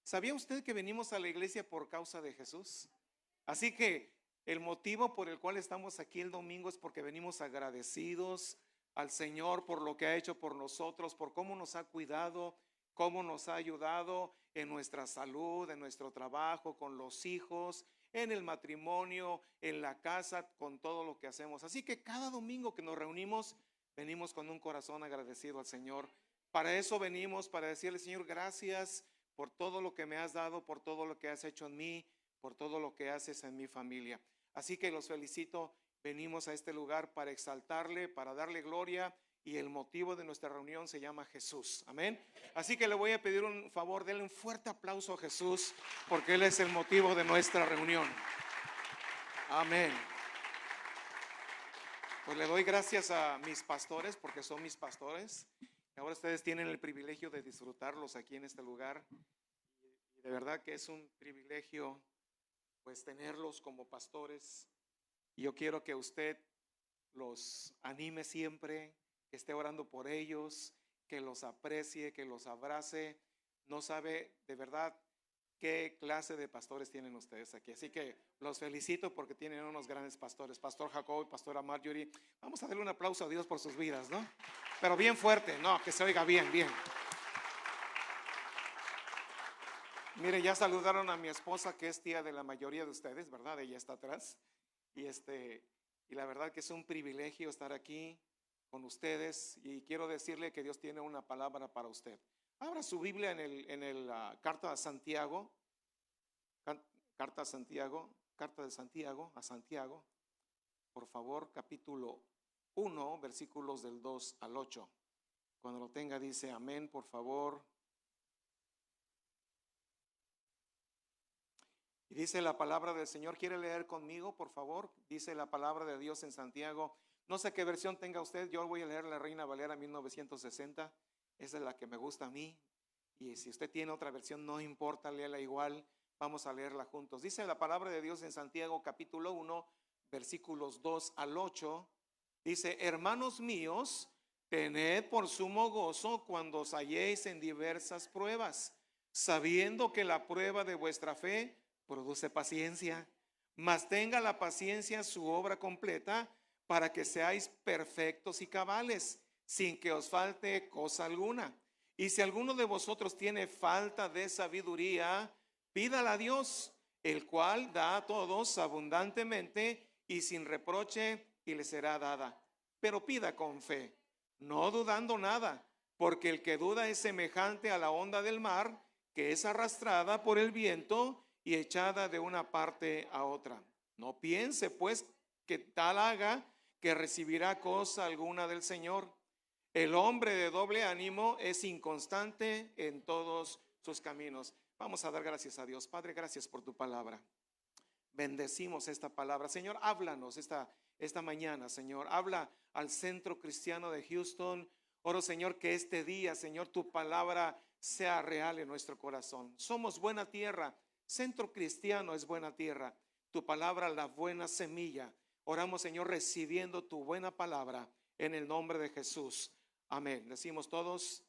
¿Sabía usted que venimos a la iglesia por causa de Jesús? Así que el motivo por el cual estamos aquí el domingo es porque venimos agradecidos al Señor por lo que ha hecho por nosotros, por cómo nos ha cuidado, cómo nos ha ayudado en nuestra salud, en nuestro trabajo, con los hijos, en el matrimonio, en la casa, con todo lo que hacemos. Así que cada domingo que nos reunimos, venimos con un corazón agradecido al Señor. Para eso venimos, para decirle, Señor, gracias por todo lo que me has dado, por todo lo que has hecho en mí, por todo lo que haces en mi familia. Así que los felicito. Venimos a este lugar para exaltarle, para darle gloria, y el motivo de nuestra reunión se llama Jesús. Amén. Así que le voy a pedir un favor, denle un fuerte aplauso a Jesús, porque Él es el motivo de nuestra reunión. Amén. Pues le doy gracias a mis pastores, porque son mis pastores. Ahora ustedes tienen el privilegio de disfrutarlos aquí en este lugar. Y de verdad que es un privilegio, pues, tenerlos como pastores. Y yo quiero que usted los anime siempre, que esté orando por ellos, que los aprecie, que los abrace. No sabe de verdad qué clase de pastores tienen ustedes aquí. Así que los felicito porque tienen unos grandes pastores. Pastor Jacob y pastora Marjorie. Vamos a darle un aplauso a Dios por sus vidas, ¿no? Pero bien fuerte, no, que se oiga bien, bien. Mire, ya saludaron a mi esposa, que es tía de la mayoría de ustedes, ¿verdad? Ella está atrás. Y la verdad que es un privilegio estar aquí con ustedes, y quiero decirle que Dios tiene una palabra para usted. Abra su Biblia en el carta a Santiago, carta de Santiago a Santiago, por favor, capítulo 1, versículos del 2 al 8. Cuando lo tenga dice amén, por favor. Y dice la palabra del Señor. ¿Quiere leer conmigo, por favor? Dice la palabra de Dios en Santiago. No sé qué versión tenga usted. Yo voy a leer la Reina Valera 1960. Esa es la que me gusta a mí. Y si usted tiene otra versión, no importa, léela igual. Vamos a leerla juntos. Dice la palabra de Dios en Santiago capítulo 1, versículos 2 al 8. Dice: hermanos míos, tened por sumo gozo cuando os halléis en diversas pruebas, sabiendo que la prueba de vuestra fe produce paciencia. Mas tenga la paciencia su obra completa, para que seáis perfectos y cabales, sin que os falte cosa alguna. Y si alguno de vosotros tiene falta de sabiduría, pídala a Dios, el cual da a todos abundantemente y sin reproche, y le será dada. Pero pida con fe, no dudando nada, porque el que duda es semejante a la onda del mar, que es arrastrada por el viento y echada de una parte a otra. No piense pues que tal haga, que recibirá cosa alguna del Señor. El hombre de doble ánimo es inconstante en todos sus caminos. Vamos a dar gracias a Dios. Padre, gracias por tu palabra. Bendecimos esta palabra. Señor, háblanos esta mañana, Señor. Habla al Centro Cristiano de Houston. Oro, Señor, que este día, Señor, tu palabra sea real en nuestro corazón. Somos buena tierra. Centro Cristiano es buena tierra. Tu palabra, la buena semilla. Oramos, Señor, recibiendo tu buena palabra en el nombre de Jesús. Amén. Decimos todos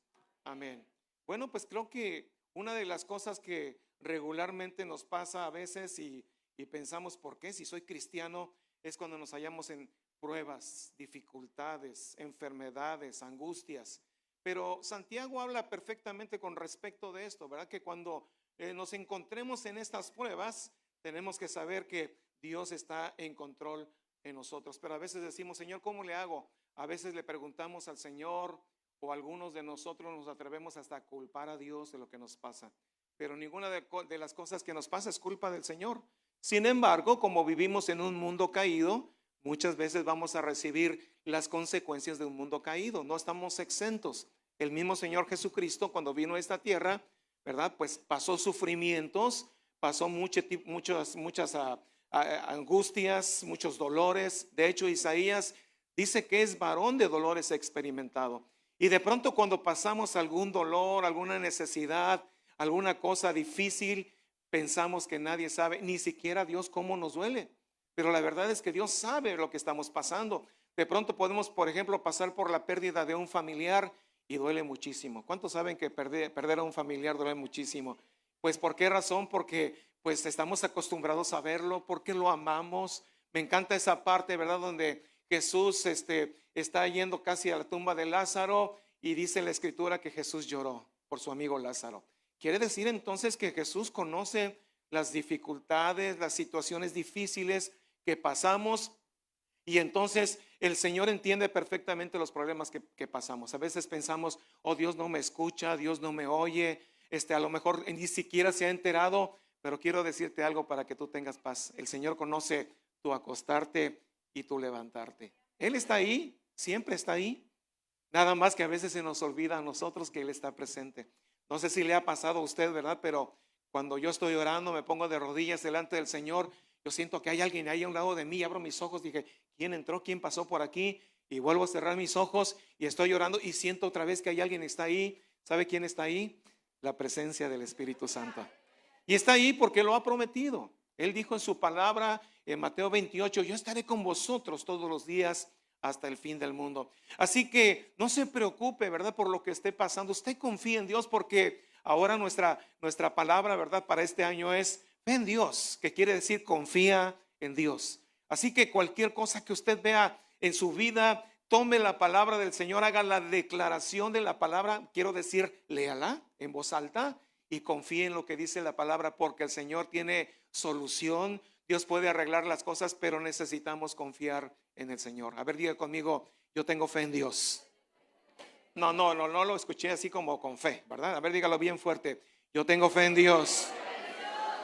amén. Bueno, pues creo que una de las cosas que regularmente nos pasa a veces, y pensamos, ¿por qué? Si soy cristiano, es cuando nos hallamos en pruebas, dificultades, enfermedades, angustias. Pero Santiago habla perfectamente con respecto de esto, ¿verdad? Que cuando nos encontremos en estas pruebas, tenemos que saber que Dios está en control en nosotros. Pero a veces decimos, Señor, ¿cómo le hago? A veces le preguntamos al Señor, o algunos de nosotros nos atrevemos hasta a culpar a Dios de lo que nos pasa. Pero ninguna de las cosas que nos pasa es culpa del Señor. Sin embargo, como vivimos en un mundo caído, muchas veces vamos a recibir las consecuencias de un mundo caído. No estamos exentos. El mismo Señor Jesucristo, cuando vino a esta tierra, ¿verdad? Pues pasó sufrimientos, pasó muchas angustias, muchos dolores. De hecho, Isaías dice que es varón de dolores experimentado. Y de pronto, cuando pasamos algún dolor, alguna necesidad, alguna cosa difícil, pensamos que nadie sabe, ni siquiera Dios, cómo nos duele. Pero la verdad es que Dios sabe lo que estamos pasando. De pronto podemos, por ejemplo, pasar por la pérdida de un familiar y duele muchísimo. ¿Cuántos saben que perder a un familiar duele muchísimo? Pues ¿por qué razón? Porque pues estamos acostumbrados a verlo, porque lo amamos. Me encanta esa parte, ¿verdad? Donde Jesús está yendo casi a la tumba de Lázaro y dice la escritura que Jesús lloró por su amigo Lázaro. Quiere decir entonces que Jesús conoce las dificultades, las situaciones difíciles que pasamos, y entonces el Señor entiende perfectamente los problemas que pasamos. A veces pensamos, oh, Dios no me escucha, Dios no me oye, a lo mejor ni siquiera se ha enterado, pero quiero decirte algo para que tú tengas paz. El Señor conoce tu acostarte y tu levantarte. Él está ahí, siempre está ahí. Nada más que a veces se nos olvida a nosotros que Él está presente. No sé si le ha pasado a usted, ¿verdad? Pero cuando yo estoy orando, me pongo de rodillas delante del Señor, yo siento que hay alguien ahí a un lado de mí, abro mis ojos, dije, ¿quién entró? ¿Quién pasó por aquí? Y vuelvo a cerrar mis ojos y estoy orando y siento otra vez que hay alguien que está ahí. ¿Sabe quién está ahí? La presencia del Espíritu Santo. Y está ahí porque lo ha prometido. Él dijo en su palabra, en Mateo 28, yo estaré con vosotros todos los días hasta el fin del mundo. Así que no se preocupe, ¿verdad? Por lo que esté pasando. Usted confía en Dios, porque ahora nuestra palabra, ¿verdad? Para este año es fe en Dios, que quiere decir confía en Dios. Así que cualquier cosa que usted vea en su vida, tome la palabra del Señor, haga la declaración de la palabra, quiero decir, léala en voz alta y confíe en lo que dice la palabra, porque el Señor tiene solución. Dios puede arreglar las cosas, pero necesitamos confiar en el Señor. A ver, diga conmigo, yo tengo fe en Dios. No lo escuché así como con fe, ¿verdad? A ver, dígalo bien fuerte. Yo tengo fe en Dios.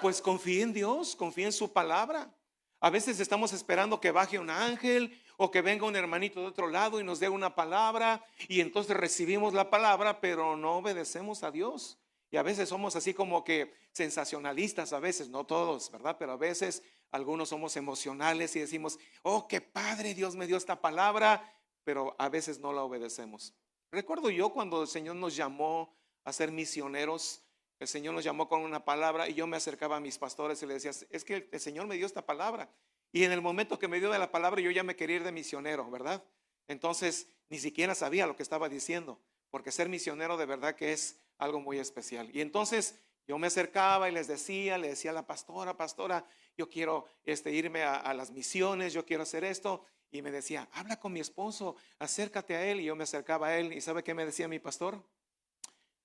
Pues confíe en Dios, confíe en su palabra. A veces estamos esperando que baje un ángel o que venga un hermanito de otro lado y nos dé una palabra, y entonces recibimos la palabra, pero no obedecemos a Dios. Y a veces somos así como que sensacionalistas, a veces, no todos, ¿verdad? Pero a veces algunos somos emocionales y decimos, oh, qué padre, Dios me dio esta palabra, pero a veces no la obedecemos. Recuerdo yo cuando el Señor nos llamó a ser misioneros. El Señor nos llamó con una palabra y yo me acercaba a mis pastores y les decía, es que el Señor me dio esta palabra. Y en el momento que me dio de la palabra, yo ya me quería ir de misionero, ¿verdad? Entonces ni siquiera sabía lo que estaba diciendo, porque ser misionero de verdad que es algo muy especial. Y entonces yo me acercaba y le decía a la pastora, yo quiero irme a las misiones, yo quiero hacer esto. Y me decía, habla con mi esposo, acércate a él. Y yo me acercaba a él, y ¿sabe qué me decía mi pastor?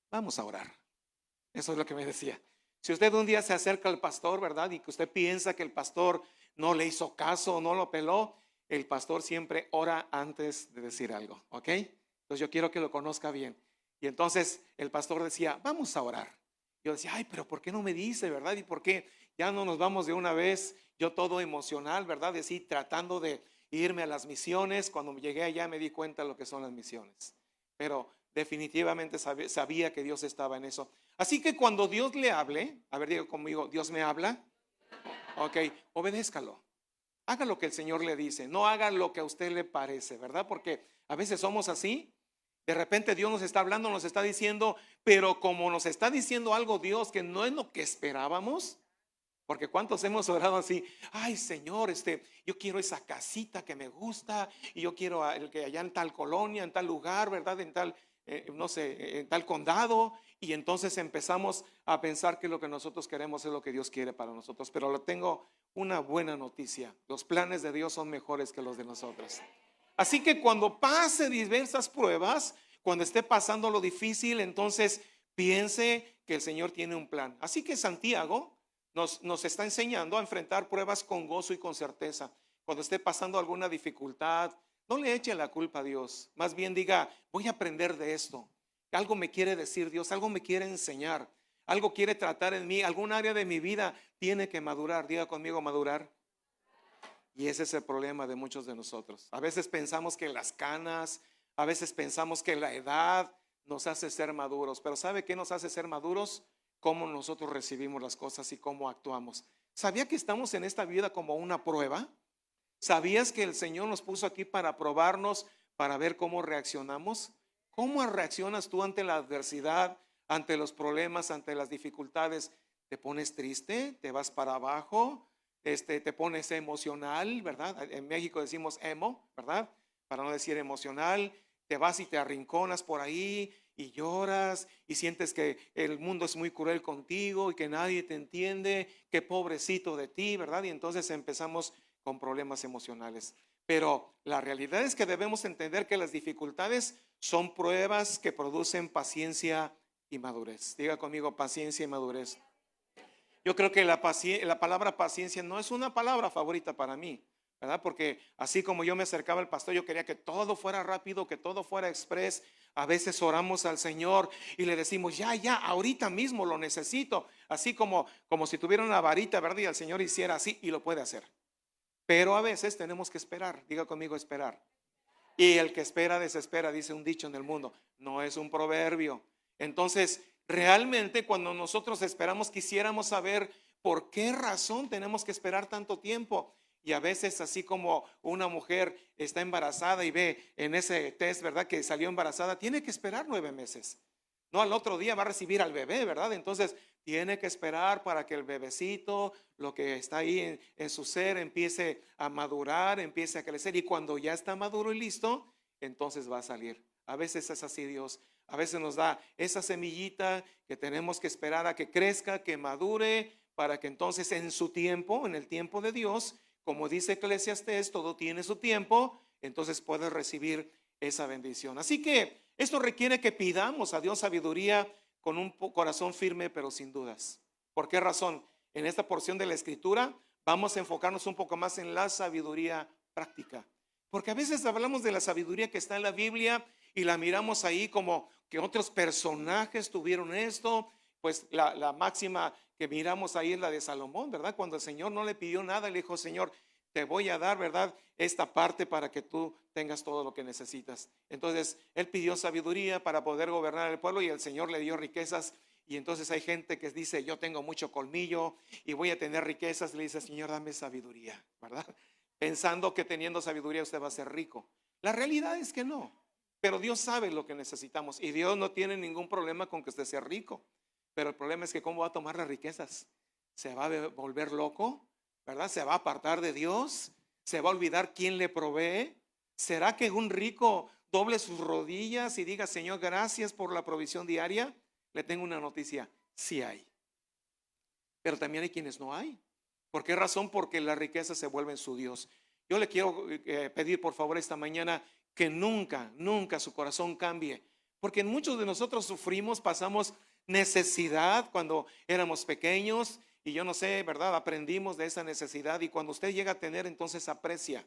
Vamos a orar. Eso es lo que me decía. Si usted un día se acerca al pastor, ¿verdad? Y que usted piensa que el pastor no le hizo caso o no lo peló, el pastor siempre ora antes de decir algo, ¿ok? Entonces yo quiero que lo conozca bien. Y entonces el pastor decía, vamos a orar. Yo decía, ay, pero ¿por qué no me dice, verdad? ¿Y por qué ya no nos vamos de una vez? Yo todo emocional, ¿verdad? Decir, tratando de irme a las misiones. Cuando llegué allá me di cuenta de lo que son las misiones. Pero definitivamente sabía que Dios estaba en eso. Así que cuando Dios le hable, a ver, diga conmigo, Dios me habla. Ok, obedézcalo. Haga lo que el Señor le dice, no haga lo que a usted le parece, ¿verdad? Porque a veces somos así. De repente Dios nos está hablando, nos está diciendo, pero como nos está diciendo algo Dios que no es lo que esperábamos, porque cuántos hemos orado así, ay Señor, yo quiero esa casita que me gusta, y yo quiero el que allá en tal colonia, en tal lugar, ¿verdad? En tal, no sé, en tal condado. Y entonces empezamos a pensar que lo que nosotros queremos es lo que Dios quiere para nosotros. Pero le tengo una buena noticia: los planes de Dios son mejores que los de nosotros. Así que cuando pase diversas pruebas, cuando esté pasando lo difícil, entonces piense que el Señor tiene un plan. Así que Santiago nos está enseñando a enfrentar pruebas con gozo y con certeza. Cuando esté pasando alguna dificultad, no le eche la culpa a Dios. Más bien diga, voy a aprender de esto. Algo me quiere decir Dios, algo me quiere enseñar, algo quiere tratar en mí, algún área de mi vida tiene que madurar. Diga conmigo, madurar. Y ese es el problema de muchos de nosotros. A veces pensamos que las canas, a veces pensamos que la edad nos hace ser maduros. Pero ¿sabe qué nos hace ser maduros? Cómo nosotros recibimos las cosas y cómo actuamos. ¿Sabía que estamos en esta vida como una prueba? ¿Sabías que el Señor nos puso aquí para probarnos, para ver cómo reaccionamos? ¿Cómo reaccionas tú ante la adversidad, ante los problemas, ante las dificultades? ¿Te pones triste? ¿Te vas para abajo? ¿Te pones emocional, verdad? En México decimos emo, ¿verdad? Para no decir emocional. Te vas y te arrinconas por ahí y lloras y sientes que el mundo es muy cruel contigo y que nadie te entiende, que pobrecito de ti, ¿verdad? Y entonces empezamos con problemas emocionales. Pero la realidad es que debemos entender que las dificultades son pruebas que producen paciencia y madurez. Diga conmigo, paciencia y madurez. Yo creo que la palabra paciencia no es una palabra favorita para mí, ¿verdad? Porque así como yo me acercaba al pastor, yo quería que todo fuera rápido, que todo fuera express. A veces oramos al Señor y le decimos, ya, ahorita mismo lo necesito. Así como si tuviera una varita, ¿verdad? Y el Señor hiciera así y lo puede hacer. Pero a veces tenemos que esperar. Diga conmigo, esperar. Y el que espera desespera, dice un dicho en el mundo, no es un proverbio. Entonces, realmente cuando nosotros esperamos, quisiéramos saber por qué razón tenemos que esperar tanto tiempo. Y a veces, así como una mujer está embarazada y ve en ese test, ¿verdad?, que salió embarazada, tiene que esperar 9 meses. No, al otro día va a recibir al bebé, ¿verdad? Entonces tiene que esperar para que el bebecito, lo que está ahí en su ser, empiece a madurar, empiece a crecer. Y cuando ya está maduro y listo, entonces va a salir. A veces es así Dios. A veces nos da esa semillita que tenemos que esperar a que crezca, que madure, para que entonces en su tiempo, en el tiempo de Dios, como dice Eclesiastés, todo tiene su tiempo, entonces puedes recibir esa bendición. Así que esto requiere que pidamos a Dios sabiduría con un corazón firme, pero sin dudas. ¿Por qué razón? En esta porción de la Escritura vamos a enfocarnos un poco más en la sabiduría práctica. Porque a veces hablamos de la sabiduría que está en la Biblia y la miramos ahí como que otros personajes tuvieron esto. Pues la máxima que miramos ahí es la de Salomón, ¿verdad? Cuando el Señor no le pidió nada, le dijo, Señor, te voy a dar, ¿verdad?, esta parte para que tú tengas todo lo que necesitas. Entonces, él pidió sabiduría para poder gobernar el pueblo y el Señor le dio riquezas. Y entonces hay gente que dice, yo tengo mucho colmillo y voy a tener riquezas. Le dice, Señor, dame sabiduría, ¿verdad? Pensando que teniendo sabiduría usted va a ser rico. La realidad es que no. Pero Dios sabe lo que necesitamos y Dios no tiene ningún problema con que usted sea rico. Pero el problema es que cómo va a tomar las riquezas. ¿Se va a volver loco? ¿Verdad? ¿Se va a apartar de Dios? ¿Se va a olvidar quién le provee? ¿Será que un rico doble sus rodillas y diga, Señor, gracias por la provisión diaria? Le tengo una noticia, sí hay. Pero también hay quienes no hay. ¿Por qué razón? Porque la riqueza se vuelve en su Dios. Yo le quiero pedir por favor esta mañana que nunca su corazón cambie. Porque muchos de nosotros sufrimos, pasamos necesidad cuando éramos pequeños. Y yo no sé, ¿verdad? Aprendimos de esa necesidad y cuando usted llega a tener, entonces aprecia,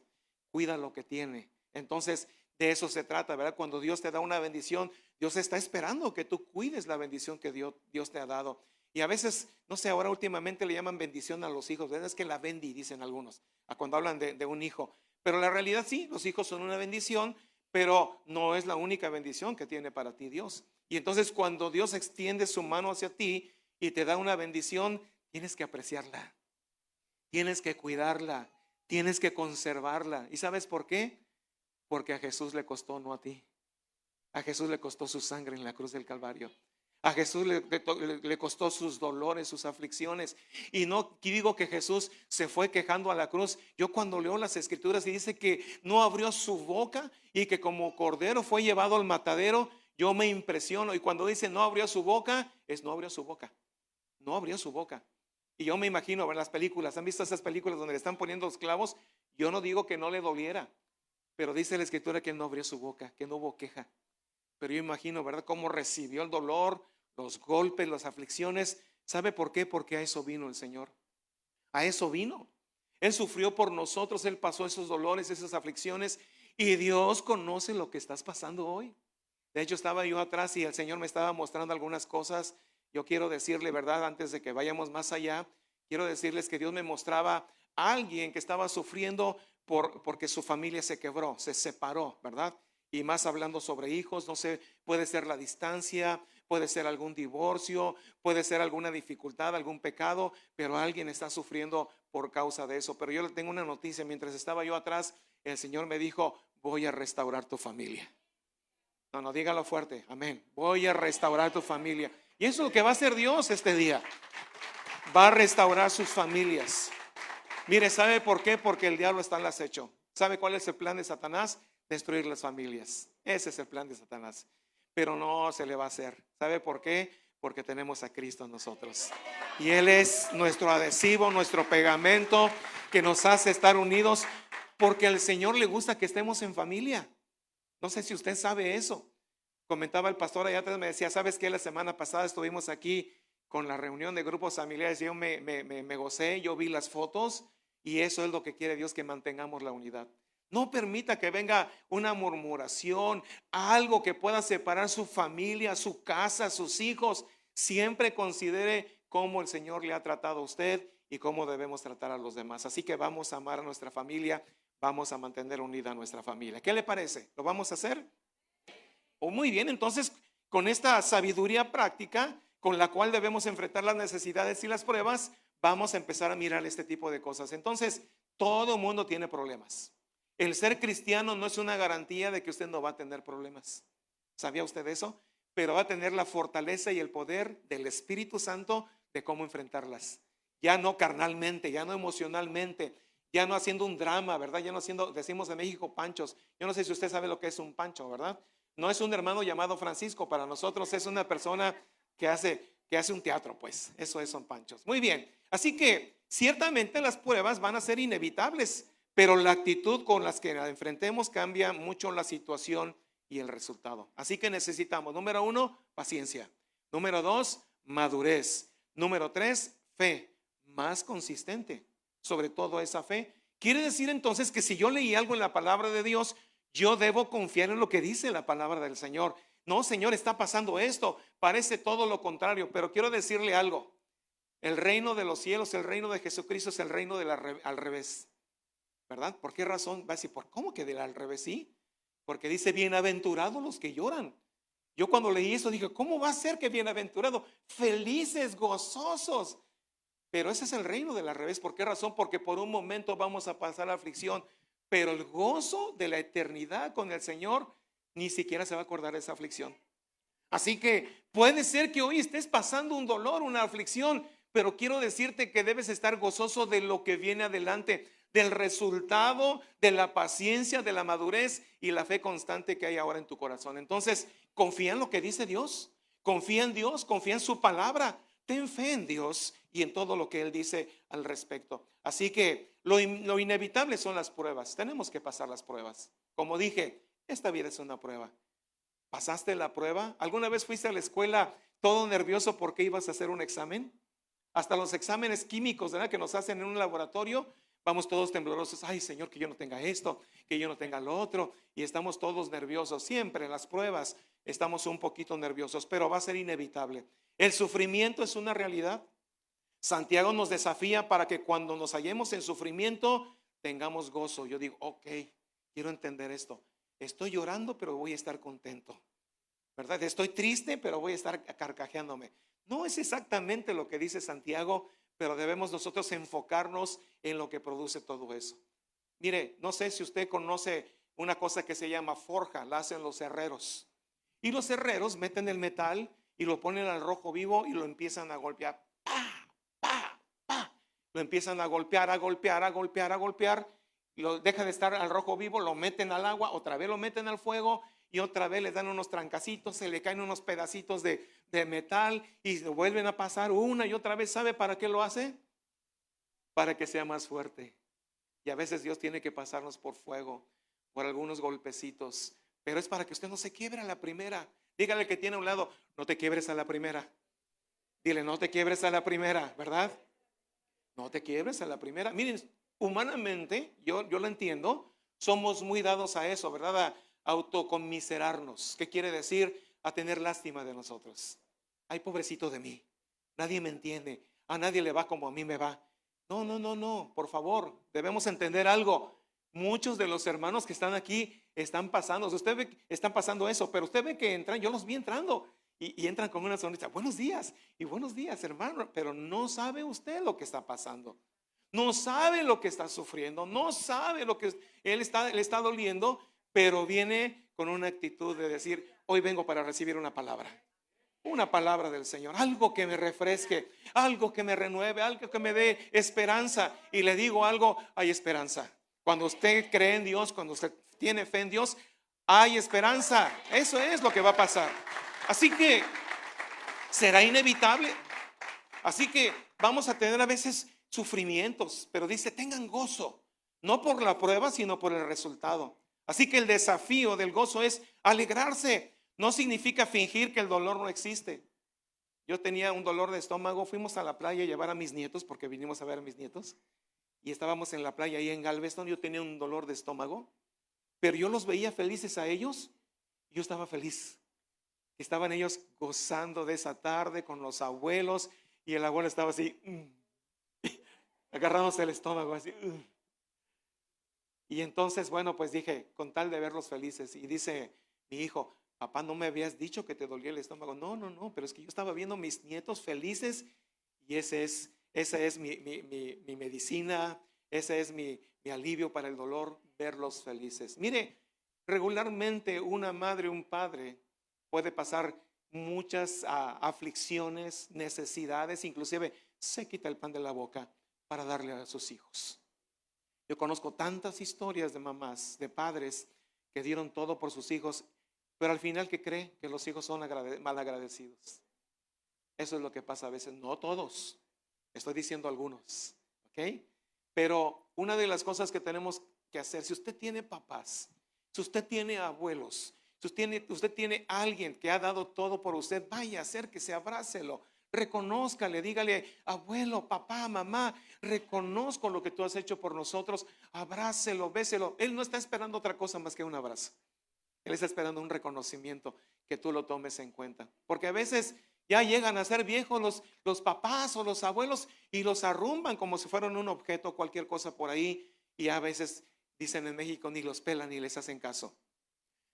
cuida lo que tiene. Entonces, de eso se trata, ¿verdad? Cuando Dios te da una bendición, Dios está esperando que tú cuides la bendición que Dios te ha dado. Y a veces, no sé, ahora últimamente le llaman bendición a los hijos, ¿verdad? Es que la bendi, dicen algunos, a cuando hablan de un hijo. Pero la realidad sí, los hijos son una bendición, pero no es la única bendición que tiene para ti Dios. Y entonces cuando Dios extiende su mano hacia ti y te da una bendición, tienes que apreciarla, tienes que cuidarla, tienes que conservarla. ¿Y sabes por qué? Porque a Jesús le costó, no a ti. A Jesús le costó su sangre en la cruz del Calvario. A Jesús le costó sus dolores, sus aflicciones. Y no digo que Jesús se fue quejando a la cruz. Yo cuando leo las escrituras y dice que no abrió su boca y que como cordero fue llevado al matadero, yo me impresiono. Y cuando dice no abrió su boca, es no abrió su boca. No abrió su boca. Y yo me imagino ver las películas. ¿Han visto esas películas donde le están poniendo los clavos? Yo no digo que no le doliera, pero dice la escritura que él no abrió su boca, que no hubo queja. Pero yo imagino, ¿verdad?, cómo recibió el dolor, los golpes, las aflicciones. ¿Sabe por qué? Porque a eso vino el Señor. A eso vino. Él sufrió por nosotros, Él pasó esos dolores, esas aflicciones. Y Dios conoce lo que estás pasando hoy. De hecho, estaba yo atrás y el Señor me estaba mostrando algunas cosas. Yo quiero decirle, ¿verdad?, antes de que vayamos más allá, quiero decirles que Dios me mostraba a alguien que estaba sufriendo porque su familia se quebró, se separó, ¿verdad? Y más hablando sobre hijos, no sé, puede ser la distancia, puede ser algún divorcio, puede ser alguna dificultad, algún pecado, pero alguien está sufriendo por causa de eso. Pero yo le tengo una noticia, mientras estaba yo atrás, el Señor me dijo, voy a restaurar tu familia. No, dígalo fuerte, amén. Voy a restaurar tu familia. Y eso es lo que va a hacer Dios este día. Va a restaurar sus familias. Mire, ¿sabe por qué? Porque el diablo está en el acecho. ¿Sabe cuál es el plan de Satanás? Destruir las familias. Ese es el plan de Satanás. pero no se le va a hacer. ¿Sabe por qué? Porque tenemos a Cristo en nosotros. Y Él es nuestro adhesivo, nuestro pegamento que nos hace estar unidos, porque al Señor le gusta que estemos en familia. No sé si usted sabe eso. Comentaba el pastor allá atrás, me decía, ¿sabes qué? La semana pasada estuvimos aquí con la reunión de grupos familiares y yo me gocé, yo vi las fotos y eso es lo que quiere Dios, que mantengamos la unidad. No permita que venga una murmuración, algo que pueda separar su familia, su casa, sus hijos. Siempre considere cómo el Señor le ha tratado a usted y cómo debemos tratar a los demás. Así que vamos a amar a nuestra familia, vamos a mantener unida a nuestra familia. ¿Qué le parece? ¿Lo vamos a hacer? Oh, muy bien, entonces con esta sabiduría práctica con la cual debemos enfrentar las necesidades y las pruebas, vamos a empezar a mirar este tipo de cosas. Entonces, todo mundo tiene problemas. El ser cristiano no es una garantía de que usted no va a tener problemas. ¿Sabía usted eso? Pero va a tener la fortaleza y el poder del Espíritu Santo de cómo enfrentarlas. Ya no carnalmente, ya no emocionalmente, ya no haciendo un drama, ¿verdad? Ya no haciendo, decimos en México, panchos. Yo no sé si usted sabe lo que es un pancho, ¿verdad? No es un hermano llamado Francisco, para nosotros es una persona que hace un teatro, pues. Eso son panchos. Muy bien, así que ciertamente las pruebas van a ser inevitables, pero la actitud con las que la enfrentemos cambia mucho la situación y el resultado. Así que necesitamos, número 1, paciencia. Número 2, madurez. Número 3, fe más consistente. Sobre todo esa fe. Quiere decir entonces que si yo leí algo en la palabra de Dios, yo debo confiar en lo que dice la palabra del Señor. No, Señor, está pasando esto. Parece todo lo contrario, pero quiero decirle algo. El reino de los cielos, el reino de Jesucristo es el reino al revés. ¿Verdad? ¿Por qué razón? Va a decir, ¿cómo que del al revés? Sí, porque dice, bienaventurados los que lloran. Yo cuando leí eso dije, ¿cómo va a ser que bienaventurado? Felices, gozosos. Pero ese es el reino del al revés. ¿Por qué razón? Porque por un momento vamos a pasar la aflicción, pero el gozo de la eternidad con el Señor ni siquiera se va a acordar de esa aflicción. Así que puede ser que hoy estés pasando un dolor, una aflicción, pero quiero decirte que debes estar gozoso de lo que viene adelante, del resultado, de la paciencia, de la madurez y la fe constante que hay ahora en tu corazón. Entonces, confía en lo que dice Dios, confía en Dios, confía en su palabra, ten fe en Dios y en todo lo que Él dice al respecto. Así que lo inevitable son las pruebas, tenemos que pasar las pruebas. Como dije, esta vida es una prueba. ¿Pasaste la prueba? ¿Alguna vez fuiste a la escuela todo nervioso porque ibas a hacer un examen? Hasta los exámenes químicos, ¿verdad?, que nos hacen en un laboratorio, vamos todos temblorosos. Ay, Señor, que yo no tenga esto, que yo no tenga lo otro. Y estamos todos nerviosos. Siempre en las pruebas estamos un poquito nerviosos, pero va a ser inevitable. El sufrimiento es una realidad. Santiago nos desafía para que cuando nos hallemos en sufrimiento tengamos gozo. Yo digo, ok, quiero entender esto. Estoy llorando, pero voy a estar contento, ¿verdad? Estoy triste, pero voy a estar carcajeándome. No es exactamente lo que dice Santiago, pero debemos nosotros enfocarnos en lo que produce todo eso. Mire, no sé si usted conoce una cosa que se llama forja, la hacen los herreros. Y los herreros meten el metal y lo ponen al rojo vivo y lo empiezan a golpear. ¡Pah! ¡Pah! ¡Pah! Lo empiezan a golpear, a golpear, a golpear, a golpear. Lo deja de estar al rojo vivo, lo meten al agua, otra vez lo meten al fuego y otra vez les dan unos trancacitos, se le caen unos pedacitos de metal y lo vuelven a pasar una y otra vez. ¿Sabe para qué lo hace? Para que sea más fuerte. Y a veces Dios tiene que pasarnos por fuego, por algunos golpecitos, pero es para que usted no se quiebre a la primera. Dígale que tiene a un lado, no te quiebres a la primera. Dile, no te quiebres a la primera, ¿verdad? No te quiebres a la primera. Miren, humanamente, yo lo entiendo, somos muy dados a eso, ¿verdad? A autoconmiserarnos. ¿Qué quiere decir? A tener lástima de nosotros. Ay, pobrecito de mí, nadie me entiende, a nadie le va como a mí me va. No, no, no, no, por favor, debemos entender algo. Muchos de los hermanos que están aquí están pasando, usted ve que están pasando eso, pero usted ve que entran, yo los vi entrando y entran con una sonrisa. Buenos días hermano, pero no sabe usted lo que está pasando. No sabe lo que está sufriendo, no sabe lo que le está doliendo, pero viene con una actitud de decir, hoy vengo para recibir una palabra del Señor, algo que me refresque, algo que me renueve, algo que me dé esperanza. Y le digo algo, hay esperanza. Cuando usted cree en Dios, cuando usted tiene fe en Dios, hay esperanza. Eso es lo que va a pasar. Así que será inevitable. Así que vamos a tener a veces sufrimientos, pero dice, tengan gozo, no por la prueba, sino por el resultado. Así que el desafío del gozo es alegrarse. No significa fingir que el dolor no existe. Yo tenía un dolor de estómago, fuimos a la playa a llevar a mis nietos, porque vinimos a ver a mis nietos, y estábamos en la playa ahí en Galveston. Yo tenía un dolor de estómago, pero yo los veía felices a ellos, y yo estaba feliz. Estaban ellos gozando de esa tarde con los abuelos, y el abuelo estaba así, agarrándose el estómago así. Y entonces, bueno, pues dije, con tal de verlos felices, y dice mi hijo, papá, ¿no me habías dicho que te dolía el estómago? No, pero es que yo estaba viendo a mis nietos felices, y esa es mi medicina, ese es mi alivio para el dolor, verlos felices. Mire, regularmente una madre, un padre puede pasar muchas aflicciones, necesidades, inclusive se quita el pan de la boca para darle a sus hijos. Yo conozco tantas historias de mamás, de padres que dieron todo por sus hijos, pero al final, ¿qué cree? Que los hijos son mal agradecidos. Eso es lo que pasa a veces, no todos, estoy diciendo algunos, ¿ok? Pero una de las cosas que tenemos que hacer, si usted tiene papás, si usted tiene abuelos, si usted tiene alguien que ha dado todo por usted, vaya, acérquese, abrácelo, reconózcale, dígale, abuelo, papá, mamá, reconozco lo que tú has hecho por nosotros, abrácelo, béselo. Él no está esperando otra cosa más que un abrazo. Él está esperando un reconocimiento, que tú lo tomes en cuenta. Porque a veces ya llegan a ser viejos los papás o los abuelos y los arrumban como si fueran un objeto, cualquier cosa por ahí. Y a veces, dicen en México, ni los pelan ni les hacen caso.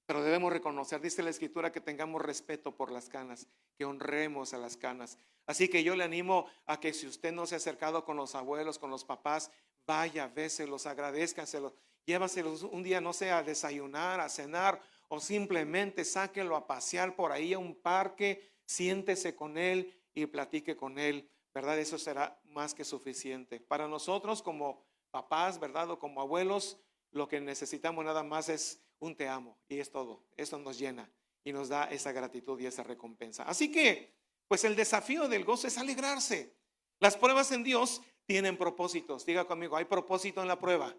Pero debemos reconocer, dice la Escritura, que tengamos respeto por las canas, que honremos a las canas. Así que yo le animo a que si usted no se ha acercado con los abuelos, con los papás, vaya, béselos, agradézcanselos, llévaselos un día, no sé, a desayunar, a cenar, o simplemente sáquelo a pasear por ahí a un parque, siéntese con él y platique con él, ¿verdad? Eso será más que suficiente. Para nosotros como papás, ¿verdad? O como abuelos, lo que necesitamos nada más es un te amo, y es todo. Eso nos llena y nos da esa gratitud y esa recompensa. Así que, pues el desafío del gozo es alegrarse. Las pruebas en Dios tienen propósitos. Diga conmigo, ¿hay propósito en la prueba?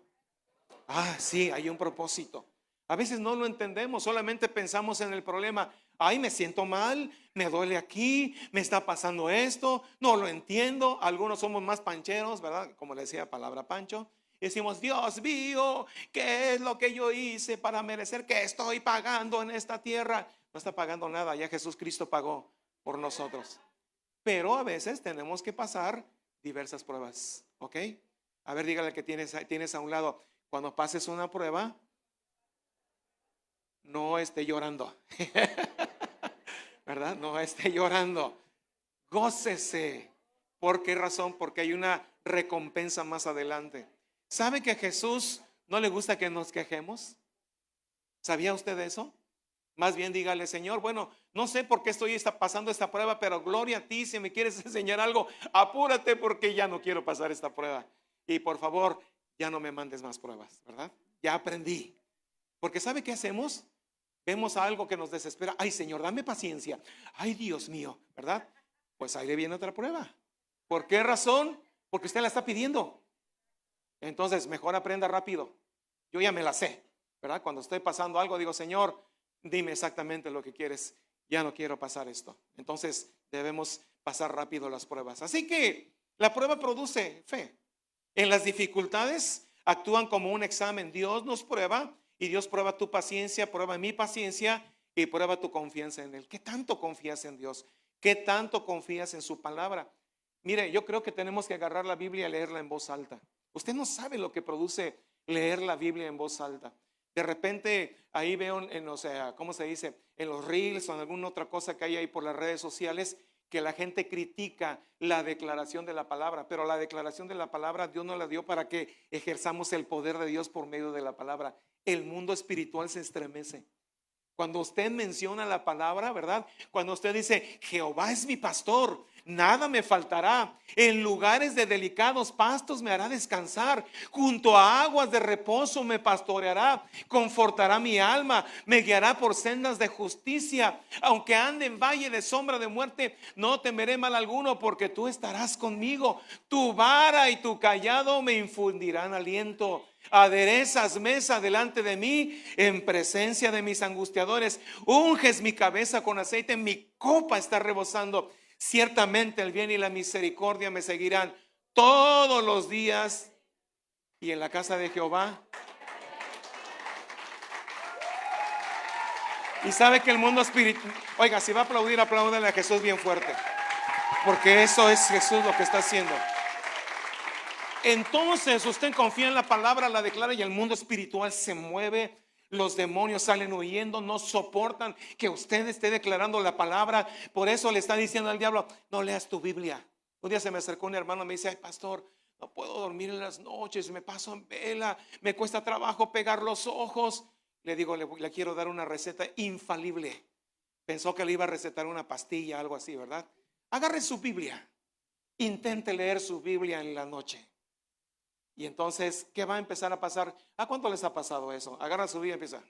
Sí, hay un propósito. A veces no lo entendemos, solamente pensamos en el problema. Ay, me siento mal, me duele aquí, me está pasando esto, no lo entiendo. Algunos somos más pancheros, ¿verdad? Como le decía palabra Pancho. Y decimos, Dios mío, ¿qué es lo que yo hice para merecer que estoy pagando en esta tierra? No está pagando nada, ya Jesús Cristo pagó por nosotros. Pero a veces tenemos que pasar diversas pruebas, ¿ok? A ver, dígale que tienes a un lado, cuando pases una prueba, no esté llorando, ¿verdad? No esté llorando, gócese. ¿Por qué razón? Porque hay una recompensa más adelante. ¿Sabe que a Jesús no le gusta que nos quejemos? ¿Sabía usted eso? Más bien dígale, Señor, bueno, no sé por qué estoy pasando esta prueba, pero gloria a ti, si me quieres enseñar algo, apúrate porque ya no quiero pasar esta prueba. Y por favor, ya no me mandes más pruebas, ¿verdad? Ya aprendí. Porque ¿sabe qué hacemos? Vemos algo que nos desespera. Ay, Señor, dame paciencia. Ay, Dios mío, ¿verdad? Pues ahí le viene otra prueba. ¿Por qué razón? Porque usted la está pidiendo. Entonces, mejor aprenda rápido. Yo ya me la sé, ¿verdad? Cuando estoy pasando algo, digo, Señor, dime exactamente lo que quieres. Ya no quiero pasar esto. Entonces, debemos pasar rápido las pruebas. Así que la prueba produce fe. En las dificultades actúan como un examen. Dios nos prueba y Dios prueba tu paciencia, prueba mi paciencia y prueba tu confianza en Él. ¿Qué tanto confías en Dios? ¿Qué tanto confías en su palabra? Mire, yo creo que tenemos que agarrar la Biblia y leerla en voz alta. Usted no sabe lo que produce leer la Biblia en voz alta. De repente ahí veo ¿cómo se dice? En los reels o en alguna otra cosa que hay ahí por las redes sociales, que la gente critica la declaración de la palabra, pero la declaración de la palabra Dios nos la dio para que ejerzamos el poder de Dios por medio de la palabra. El mundo espiritual se estremece. Cuando usted menciona la palabra, ¿verdad? Cuando usted dice, Jehová es mi pastor, nada me faltará. En lugares de delicados pastos me hará descansar. Junto a aguas de reposo me pastoreará. Confortará mi alma. Me guiará por sendas de justicia. Aunque ande en valle de sombra de muerte, no temeré mal alguno, porque tú estarás conmigo. Tu vara y tu cayado me infundirán aliento. Aderezas mesa delante de mí en presencia de mis angustiadores. Unges mi cabeza con aceite, mi copa está rebosando. Ciertamente el bien y la misericordia me seguirán todos los días, y en la casa de Jehová. Y sabe que el mundo espiritual, oiga, si va a aplaudir, apláudale a Jesús bien fuerte, porque eso es Jesús lo que está haciendo. Entonces usted confía en la palabra, la declara, y el mundo espiritual se mueve. Los demonios salen huyendo, no soportan que usted esté declarando la palabra. Por eso le está diciendo al diablo: no leas tu Biblia. Un día se me acercó un hermano y me dice: ay, pastor, no puedo dormir en las noches, me paso en vela, me cuesta trabajo pegar los ojos. Le digo, le quiero dar una receta infalible. Pensó que le iba a recetar una pastilla, algo así, ¿verdad? Agarre su Biblia, intente leer su Biblia en la noche. Y entonces, ¿qué va a empezar a pasar? ¿A cuánto les ha pasado eso? Agarra su Biblia y empieza.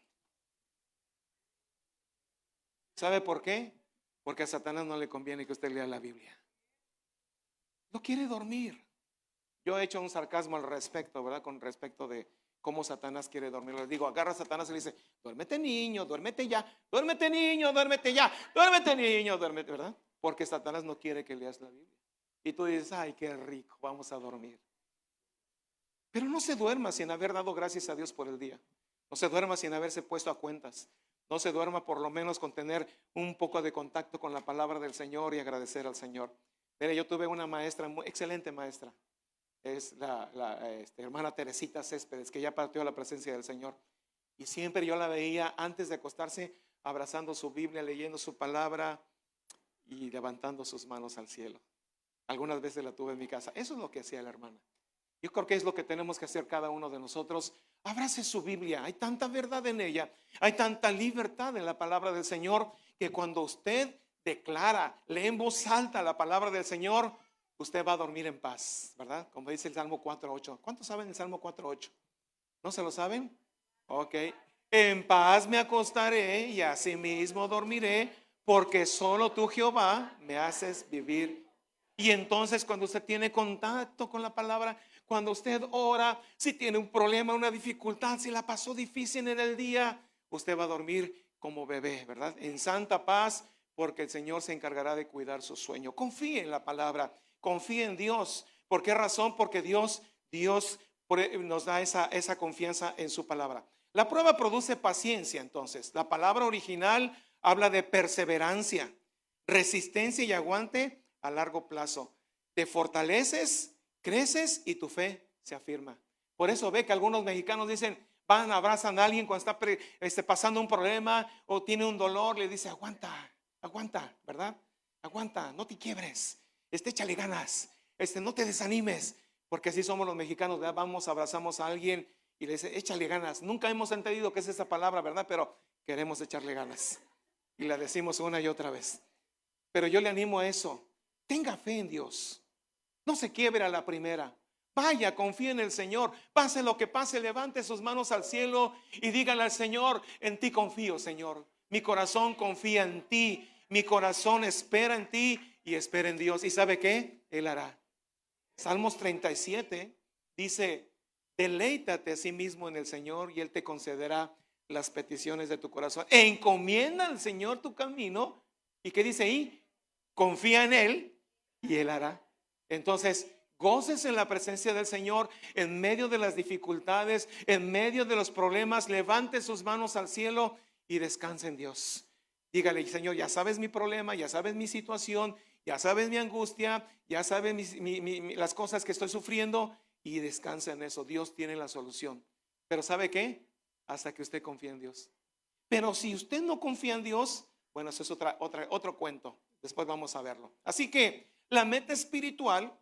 ¿Sabe por qué? Porque a Satanás no le conviene que usted lea la Biblia. No quiere dormir. Yo he hecho un sarcasmo al respecto, ¿verdad? Con respecto de cómo Satanás quiere dormir. Les digo, agarra a Satanás y le dice: duérmete, niño, duérmete ya. Duérmete, niño, duérmete ya. Duérmete, niño, duérmete, ¿verdad? Porque Satanás no quiere que leas la Biblia. Y tú dices: ay, qué rico, vamos a dormir. Pero no se duerma sin haber dado gracias a Dios por el día. No se duerma sin haberse puesto a cuentas. No se duerma por lo menos con tener un poco de contacto con la palabra del Señor y agradecer al Señor. Mire, yo tuve una maestra, muy excelente maestra. Es la hermana Teresita Céspedes, que ya partió a la presencia del Señor. Y siempre yo la veía antes de acostarse, abrazando su Biblia, leyendo su palabra y levantando sus manos al cielo. Algunas veces la tuve en mi casa. Eso es lo que hacía la hermana. Yo creo que es lo que tenemos que hacer cada uno de nosotros. Abrace su Biblia. Hay tanta verdad en ella. Hay tanta libertad en la palabra del Señor, que cuando usted declara, lee en voz alta la palabra del Señor, usted va a dormir en paz, ¿verdad? Como dice el Salmo 4:8. ¿Cuántos saben el Salmo 4:8? ¿No se lo saben? Ok. En paz me acostaré y asimismo dormiré, porque solo tú, Jehová, me haces vivir. Y entonces, cuando usted tiene contacto con la palabra, cuando usted ora, si tiene un problema, una dificultad, si la pasó difícil en el día, usted va a dormir como bebé, ¿verdad? En santa paz, porque el Señor se encargará de cuidar su sueño. Confíe en la palabra, confíe en Dios. ¿Por qué razón? Porque Dios nos da esa confianza en su palabra. La prueba produce paciencia. Entonces, la palabra original habla de perseverancia, resistencia y aguante a largo plazo. Te fortaleces, creces y tu fe se afirma. Por eso ve que algunos mexicanos dicen, van, abrazan a alguien cuando está pasando un problema o tiene un dolor, le dice: aguanta, aguanta, ¿verdad? Aguanta, no te quiebres, échale ganas, no te desanimes, porque así somos los mexicanos, ¿verdad? Vamos, abrazamos a alguien y le dice: échale ganas. Nunca hemos entendido qué es esa palabra, ¿verdad? Pero queremos echarle ganas y la decimos una y otra vez. Pero yo le animo a eso. Tenga fe en Dios. No se quiebre a la primera. Vaya, confíe en el Señor. Pase lo que pase, levante sus manos al cielo y dígale al Señor: en ti confío, Señor. Mi corazón confía en ti. Mi corazón espera en ti y espera en Dios. ¿Y sabe qué? Él hará. Salmos 37 dice: deleítate a sí mismo en el Señor y Él te concederá las peticiones de tu corazón. E encomienda al Señor tu camino. ¿Y qué dice ahí? Confía en Él y Él hará. Entonces, gócese en la presencia del Señor en medio de las dificultades, en medio de los problemas. Levante sus manos al cielo y descanse en Dios. Dígale: Señor, ya sabes mi problema, ya sabes mi situación, ya sabes mi angustia, ya sabes las cosas que estoy sufriendo, y descansa en eso. Dios tiene la solución. Pero ¿sabe qué? Hasta que usted confíe en Dios. Pero si usted no confía en Dios, bueno, eso es otro cuento. Después vamos a verlo. Así que la meta espiritual,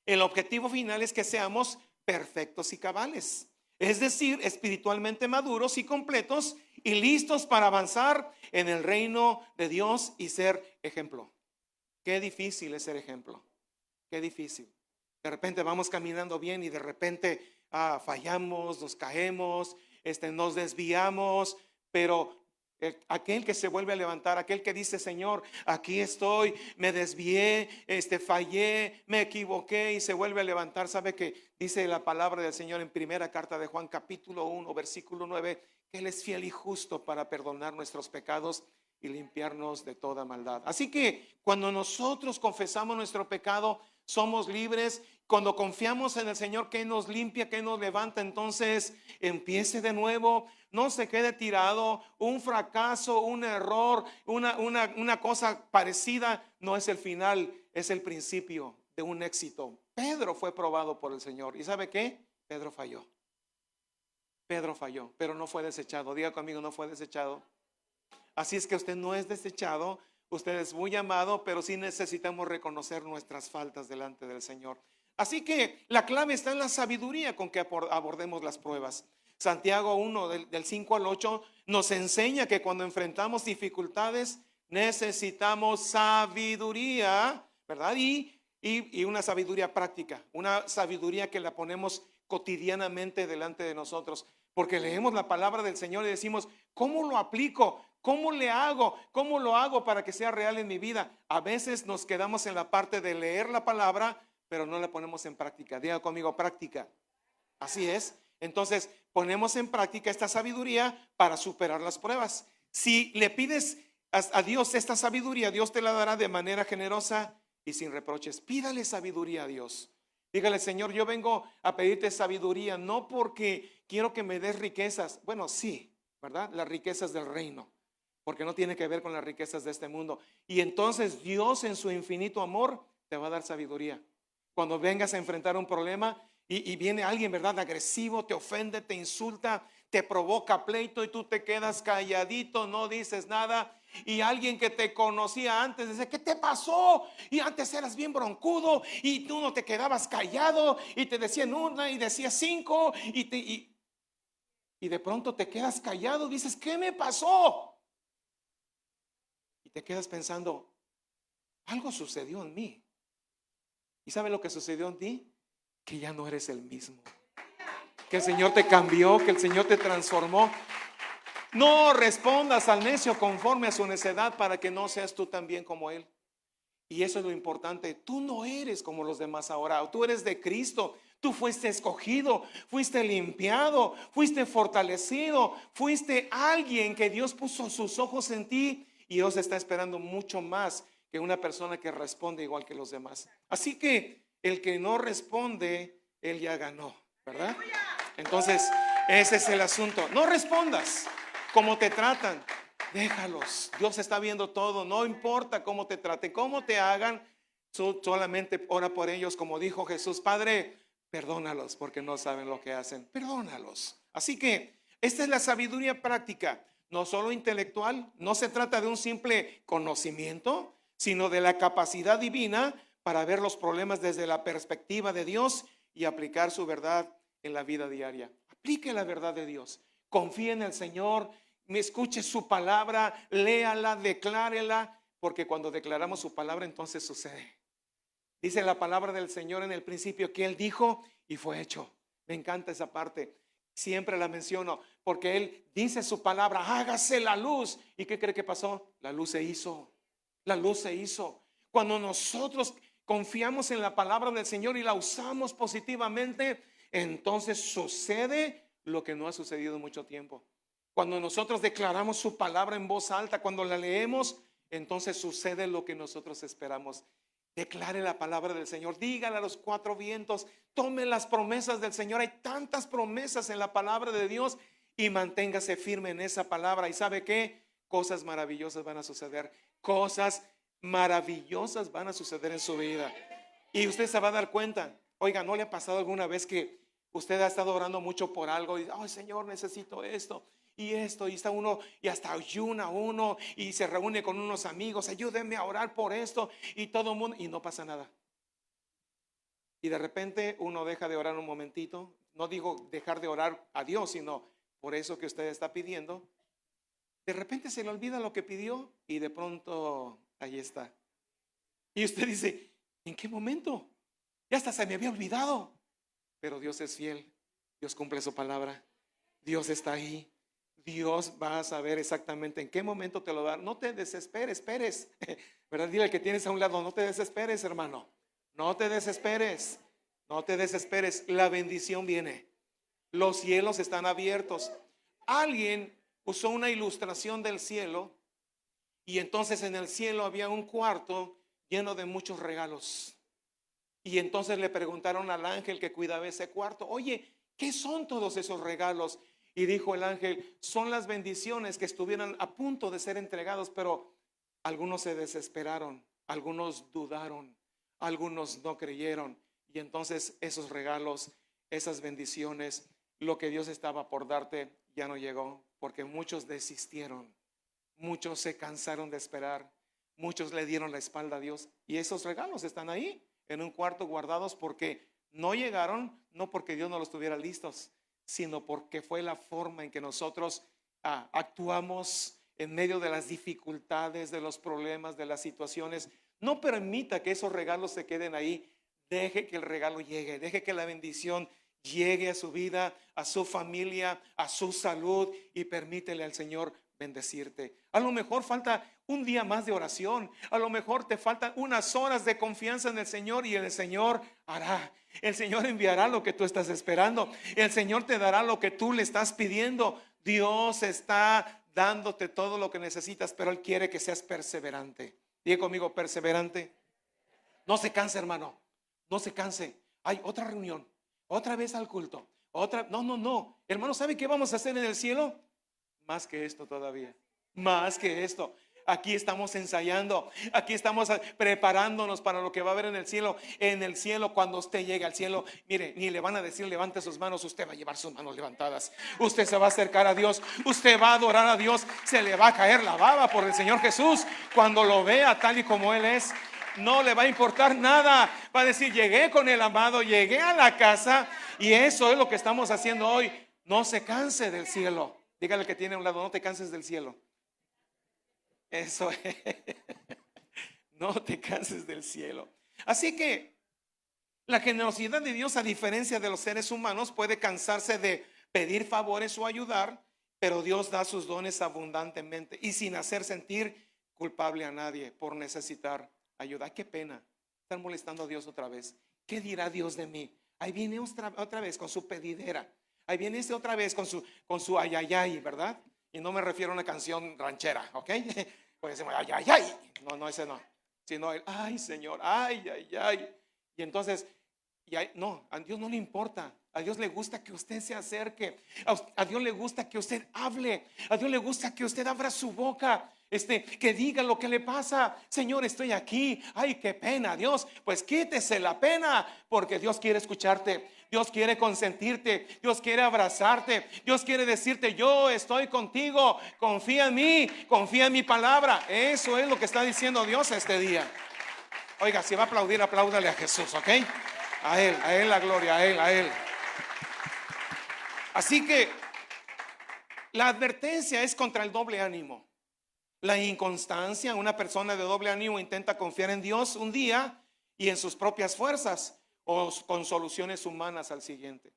el objetivo final es que seamos perfectos y cabales. Es decir, espiritualmente maduros y completos y listos para avanzar en el reino de Dios y ser ejemplo. Qué difícil es ser ejemplo. Qué difícil. De repente vamos caminando bien y de repente fallamos, nos caemos, nos desviamos, pero aquel que se vuelve a levantar, aquel que dice: Señor, aquí estoy, me desvié, fallé, me equivoqué, y se vuelve a levantar. Sabe que dice la palabra del Señor en primera carta de Juan, capítulo 1, versículo 9, que Él es fiel y justo para perdonar nuestros pecados y limpiarnos de toda maldad. Así que cuando nosotros confesamos nuestro pecado, somos libres. Cuando confiamos en el Señor, que nos limpia, que nos levanta, entonces empiece de nuevo. No se quede tirado. Un fracaso, un error, una cosa parecida no es el final, es el principio de un éxito. Pedro fue probado por el Señor. ¿Y sabe qué? Pedro falló. Pedro falló, pero no fue desechado. Diga conmigo: no fue desechado. Así es que usted no es desechado, usted es muy amado, pero sí necesitamos reconocer nuestras faltas delante del Señor. Así que la clave está en la sabiduría con que abordemos las pruebas. Santiago 1, del 5 al 8, nos enseña que cuando enfrentamos dificultades necesitamos sabiduría, ¿verdad? Y una sabiduría práctica, una sabiduría que la ponemos cotidianamente delante de nosotros, porque leemos la palabra del Señor y decimos: ¿cómo lo aplico? ¿Cómo le hago? ¿Cómo lo hago para que sea real en mi vida? A veces nos quedamos en la parte de leer la palabra, pero no la ponemos en práctica. Diga conmigo: práctica. Así es. Entonces ponemos en práctica esta sabiduría para superar las pruebas. Si le pides a Dios esta sabiduría, Dios te la dará de manera generosa y sin reproches. Pídale sabiduría a Dios. Dígale: Señor, yo vengo a pedirte sabiduría, no porque quiero que me des riquezas. Bueno, sí, ¿verdad? Las riquezas del reino, porque no tiene que ver con las riquezas de este mundo. Y entonces Dios, en su infinito amor, te va a dar sabiduría. Cuando vengas a enfrentar un problema y viene alguien, ¿verdad?, agresivo, te ofende, te insulta, te provoca pleito, y tú te quedas calladito, no dices nada. Y alguien que te conocía antes dice: ¿qué te pasó? Y antes eras bien broncudo y tú no te quedabas callado, y te decían una y decías cinco, y de pronto te quedas callado, dices: ¿qué me pasó? Y te quedas pensando: algo sucedió en mí. ¿Y sabe lo que sucedió en ti? Que ya no eres el mismo, que el Señor te cambió, que el Señor te transformó. No respondas al necio conforme a su necedad, para que no seas tú también como él. Y eso es lo importante. Tú no eres como los demás ahora. Tú eres de Cristo. Tú fuiste escogido, fuiste limpiado, fuiste fortalecido, fuiste alguien que Dios puso sus ojos en ti, y Dios está esperando mucho más que una persona que responde igual que los demás. Así que el que no responde, él ya ganó, ¿verdad? Entonces, ese es el asunto. No respondas como te tratan. Déjalos. Dios está viendo todo. No importa cómo te traten, cómo te hagan. Solamente ora por ellos, como dijo Jesús: Padre, perdónalos porque no saben lo que hacen. Perdónalos. Así que esta es la sabiduría práctica, no solo intelectual. No se trata de un simple conocimiento, sino de la capacidad divina para ver los problemas desde la perspectiva de Dios y aplicar su verdad en la vida diaria. Aplique la verdad de Dios. Confíe en el Señor. Me escuche su palabra, léala, declárela, porque cuando declaramos su palabra, entonces sucede. Dice la palabra del Señor en el principio que Él dijo y fue hecho. Me encanta esa parte. Siempre la menciono porque Él dice su palabra: hágase la luz. ¿Y qué cree que pasó? La luz se hizo. La luz se hizo. Cuando nosotros confiamos en la palabra del Señor y la usamos positivamente, entonces sucede lo que no ha sucedido en mucho tiempo. Cuando nosotros declaramos su palabra en voz alta, cuando la leemos, entonces sucede lo que nosotros esperamos. Declare la palabra del Señor, dígale a los cuatro vientos, tome las promesas del Señor. Hay tantas promesas en la palabra de Dios, y manténgase firme en esa palabra. ¿Y sabe qué? Cosas maravillosas van a suceder. Cosas maravillosas van a suceder en su vida. Y usted se va a dar cuenta. Oiga, ¿no le ha pasado alguna vez que usted ha estado orando mucho por algo y: ay, Señor, necesito esto y esto, y está uno y hasta ayuna uno y se reúne con unos amigos: ayúdenme a orar por esto, y todo el mundo, y no pasa nada? Y de repente uno deja de orar un momentito. No digo dejar de orar a Dios, sino por eso que usted está pidiendo. De repente se le olvida lo que pidió y de pronto ahí está. Y usted dice, ¿en qué momento? Ya hasta se me había olvidado. Pero Dios es fiel, Dios cumple su palabra, Dios está ahí. Dios va a saber exactamente en qué momento te lo da. No te desesperes, esperes. ¿Verdad? Dile al que tienes a un lado, no te desesperes, hermano. No te desesperes. No te desesperes. La bendición viene. Los cielos están abiertos. Alguien usó una ilustración del cielo y entonces en el cielo había un cuarto lleno de muchos regalos. Y entonces le preguntaron al ángel que cuidaba ese cuarto, oye, ¿qué son todos esos regalos? Y dijo el ángel, son las bendiciones que estuvieran a punto de ser entregados, pero algunos se desesperaron, algunos dudaron, algunos no creyeron. Y entonces esos regalos, esas bendiciones, lo que Dios estaba por darte ya no llegó, porque muchos desistieron, muchos se cansaron de esperar, muchos le dieron la espalda a Dios. Y esos regalos están ahí, en un cuarto guardados, porque no llegaron, no porque Dios no los tuviera listos, sino porque fue la forma en que nosotros actuamos en medio de las dificultades, de los problemas, de las situaciones. No permita que esos regalos se queden ahí. Deje que el regalo llegue, deje que la bendición llegue a su vida, a su familia, a su salud, y permítele al Señor bendecirte. A lo mejor falta un día más de oración, a lo mejor te faltan unas horas de confianza en el Señor, y el Señor hará. El Señor enviará lo que tú estás esperando. El Señor te dará lo que tú le estás pidiendo. Dios está dándote todo lo que necesitas, pero Él quiere que seas perseverante. Diga conmigo, perseverante. No se canse, hermano. No se canse. Hay otra reunión, otra vez al culto, otra. No. Hermano, ¿sabe qué vamos a hacer en el cielo? Más que esto todavía. Más que esto. Aquí estamos ensayando, aquí estamos preparándonos para lo que va a haber en el cielo. En el cielo, cuando usted llegue al cielo, mire, ni le van a decir levante sus manos, usted va a llevar sus manos levantadas. Usted se va a acercar a Dios, usted va a adorar a Dios, se le va a caer la baba por el Señor Jesús cuando lo vea tal y como Él es. No le va a importar nada, va a decir, llegué con el amado, llegué a la casa. Y eso es lo que estamos haciendo hoy. No se canse del cielo. Dígale al que tiene a un lado, no te canses del cielo. Eso es. No te canses del cielo. Así que la generosidad de Dios, a diferencia de los seres humanos, puede cansarse de pedir favores o ayudar, pero Dios da sus dones abundantemente y sin hacer sentir culpable a nadie por necesitar ayuda. Qué pena, están molestando a Dios otra vez. ¿Qué dirá Dios de mí? Ahí viene otra vez con su pedidera. Ahí viene otra vez con su ayayay, ¿verdad? Y no me refiero a una canción ranchera, ¿ok? Porque decimos ayayay. No, ese no. Sino el ay, Señor, ay. Y entonces, no, a Dios no le importa. A Dios le gusta que usted se acerque. A Dios le gusta que usted hable. A Dios le gusta que usted abra su boca. Que diga lo que le pasa. Señor, estoy aquí. Ay, qué pena, Dios. Pues quítese la pena, porque Dios quiere escucharte. Dios quiere consentirte. Dios quiere abrazarte. Dios quiere decirte, yo estoy contigo. Confía en mí. Confía en mi palabra. Eso es lo que está diciendo Dios este día. Oiga, si va a aplaudir, apláudale a Jesús, ¿ok? A Él la gloria, a Él. Así que la advertencia es contra el doble ánimo. La inconstancia. Una persona de doble ánimo intenta confiar en Dios un día y en sus propias fuerzas, o con soluciones humanas al siguiente.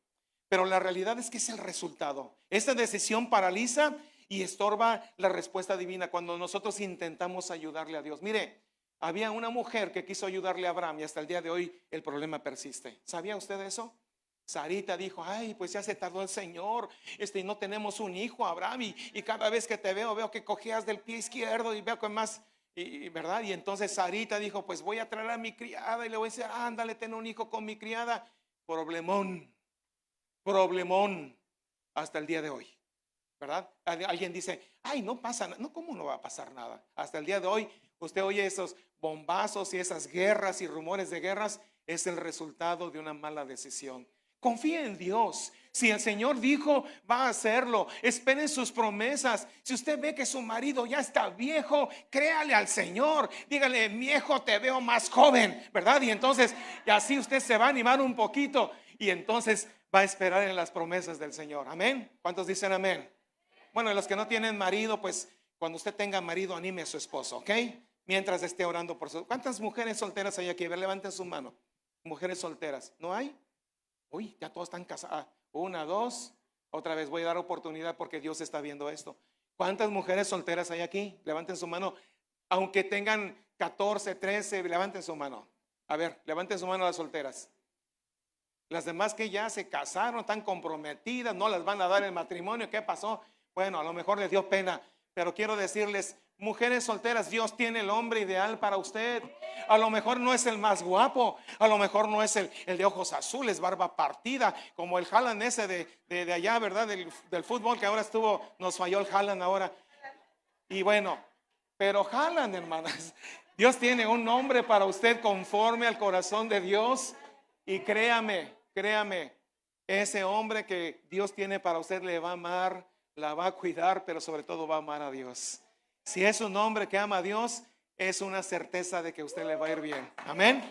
Pero la realidad es que es el resultado. Esta decisión paraliza y estorba la respuesta divina cuando nosotros intentamos ayudarle a Dios. Mire, había una mujer que quiso ayudarle a Abraham y hasta el día de hoy el problema persiste. ¿Sabía usted eso? Sarita dijo, ay, pues ya se tardó el Señor, y no tenemos un hijo, Abraham, y cada vez que te veo que cojeas del pie izquierdo y veo que más, ¿verdad? Y entonces Sarita dijo, pues voy a traer a mi criada y le voy a decir, ándale, ten un hijo con mi criada. Problemón hasta el día de hoy, ¿verdad? Alguien dice, ay, no pasa nada. No, ¿cómo no va a pasar nada? Hasta el día de hoy usted oye esos bombazos y esas guerras y rumores de guerras. Es el resultado de una mala decisión. Confía en Dios. Si el Señor dijo, va a hacerlo. Esperen sus promesas. Si usted ve que su marido ya está viejo, créale al Señor. Dígale, viejo, te veo más joven, ¿verdad? Y entonces, y así usted se va a animar un poquito. Y entonces va a esperar en las promesas del Señor. Amén. ¿Cuántos dicen amén? Bueno, los que no tienen marido, pues cuando usted tenga marido, anime a su esposo, ¿ok? mientras esté orando por su... ¿Cuántas mujeres solteras hay aquí? A ver, levanten su mano. Mujeres solteras, ¿no hay? Uy, ya todos están casadas. Una, dos. Otra vez voy a dar oportunidad porque Dios está viendo esto. ¿Cuántas mujeres solteras hay aquí? Levanten su mano. Aunque tengan 14, 13, levanten su mano. A ver, levanten su mano las solteras. Las demás que ya se casaron, están comprometidas, no las van a dar el matrimonio. ¿Qué pasó? Bueno, a lo mejor les dio pena, pero quiero decirles, mujeres solteras, Dios tiene el hombre ideal para usted. A lo mejor no es el más guapo, a lo mejor no es el de ojos azules, barba partida, como el Haaland ese de allá, ¿verdad? Del fútbol que ahora nos falló el Haaland ahora. Y bueno, pero Haaland, hermanas, Dios tiene un nombre para usted conforme al corazón de Dios. Y créame, ese hombre que Dios tiene para usted le va a amar, la va a cuidar, pero sobre todo va a amar a Dios. Si es un hombre que ama a Dios, es una certeza de que a usted le va a ir bien. Amén.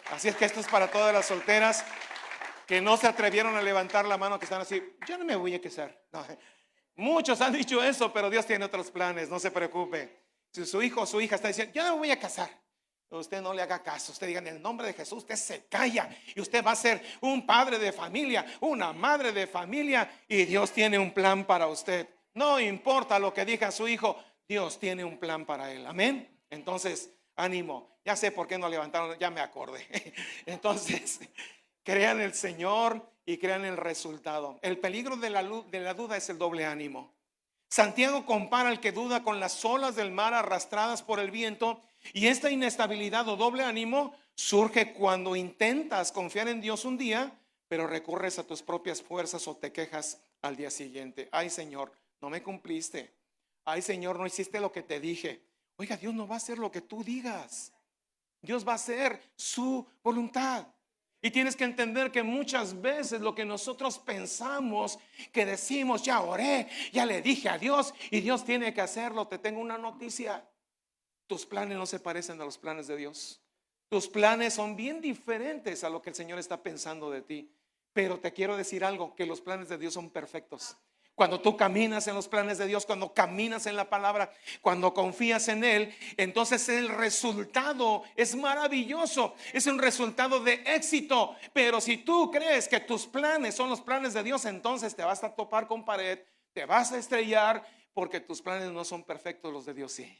Así es que esto es para todas las solteras que no se atrevieron a levantar la mano, que están así, yo no me voy a casar. No. Muchos han dicho eso, pero Dios tiene otros planes, no se preocupe. Si su hijo o su hija está diciendo, yo no me voy a casar, usted no le haga caso. Usted diga, en el nombre de Jesús, usted se calla y usted va a ser un padre de familia, una madre de familia, y Dios tiene un plan para usted. No importa lo que diga su hijo, Dios tiene un plan para él. Amén. Entonces, ánimo. Ya sé por qué no levantaron, ya me acordé. Entonces, crean en el Señor y crean el resultado. El peligro de la duda es el doble ánimo. Santiago compara al que duda con las olas del mar arrastradas por el viento, y esta inestabilidad o doble ánimo surge cuando intentas confiar en Dios un día, pero recurres a tus propias fuerzas o te quejas al día siguiente. Ay, Señor, no me cumpliste. Ay, Señor, no hiciste lo que te dije. Oiga, Dios no va a hacer lo que tú digas. Dios va a hacer su voluntad. Y tienes que entender que muchas veces lo que nosotros pensamos, que decimos, ya oré, ya le dije a Dios y Dios tiene que hacerlo. Te tengo una noticia. Tus planes no se parecen a los planes de Dios. Tus planes son bien diferentes a lo que el Señor está pensando de ti. Pero te quiero decir algo, que los planes de Dios son perfectos. Cuando tú caminas en los planes de Dios, cuando caminas en la palabra, cuando confías en Él, entonces el resultado es maravilloso. Es un resultado de éxito. Pero si tú crees que tus planes son los planes de Dios, entonces te vas a topar con pared, te vas a estrellar, porque tus planes no son perfectos, los de Dios sí.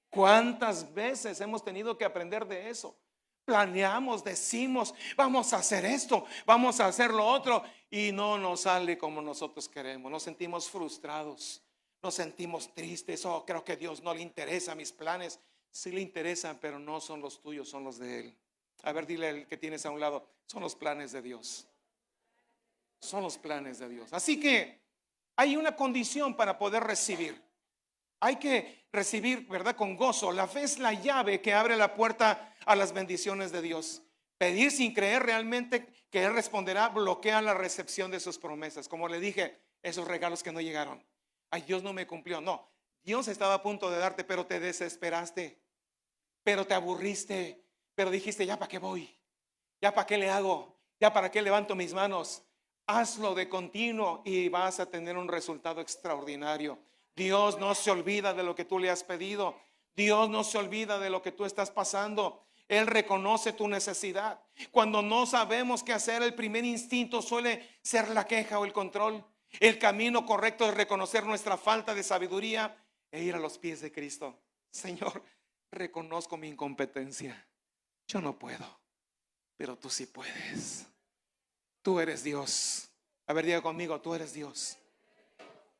¿Cuántas veces hemos tenido que aprender de eso? Planeamos, decimos, vamos a hacer esto, vamos a hacer lo otro, y no nos sale como nosotros queremos. Nos sentimos frustrados, nos sentimos tristes. Oh, creo que a Dios no le interesa mis planes. Sí le interesan, pero no son los tuyos, son los de Él. A ver, dile al que tienes a un lado, son los planes de Dios. Son los planes de Dios. Así que hay una condición para poder recibir. Hay que recibir, ¿verdad? Con gozo. La fe es la llave que abre la puerta a las bendiciones de Dios. Pedir sin creer realmente que Él responderá bloquea la recepción de sus promesas. Como le dije, esos regalos que no llegaron. Ay, Dios no me cumplió. No, Dios estaba a punto de darte, pero te desesperaste, pero te aburriste, pero dijiste, ya para qué voy, ya para qué le hago, ya para qué levanto mis manos. Hazlo de continuo y vas a tener un resultado extraordinario. Dios no se olvida de lo que tú le has pedido. Dios no se olvida de lo que tú estás pasando. Él reconoce tu necesidad. Cuando no sabemos qué hacer, el primer instinto suele ser la queja o el control. El camino correcto es reconocer nuestra falta de sabiduría e ir a los pies de Cristo. Señor, reconozco mi incompetencia. Yo no puedo, pero tú sí puedes. Tú eres Dios. A ver, diga conmigo, tú eres Dios.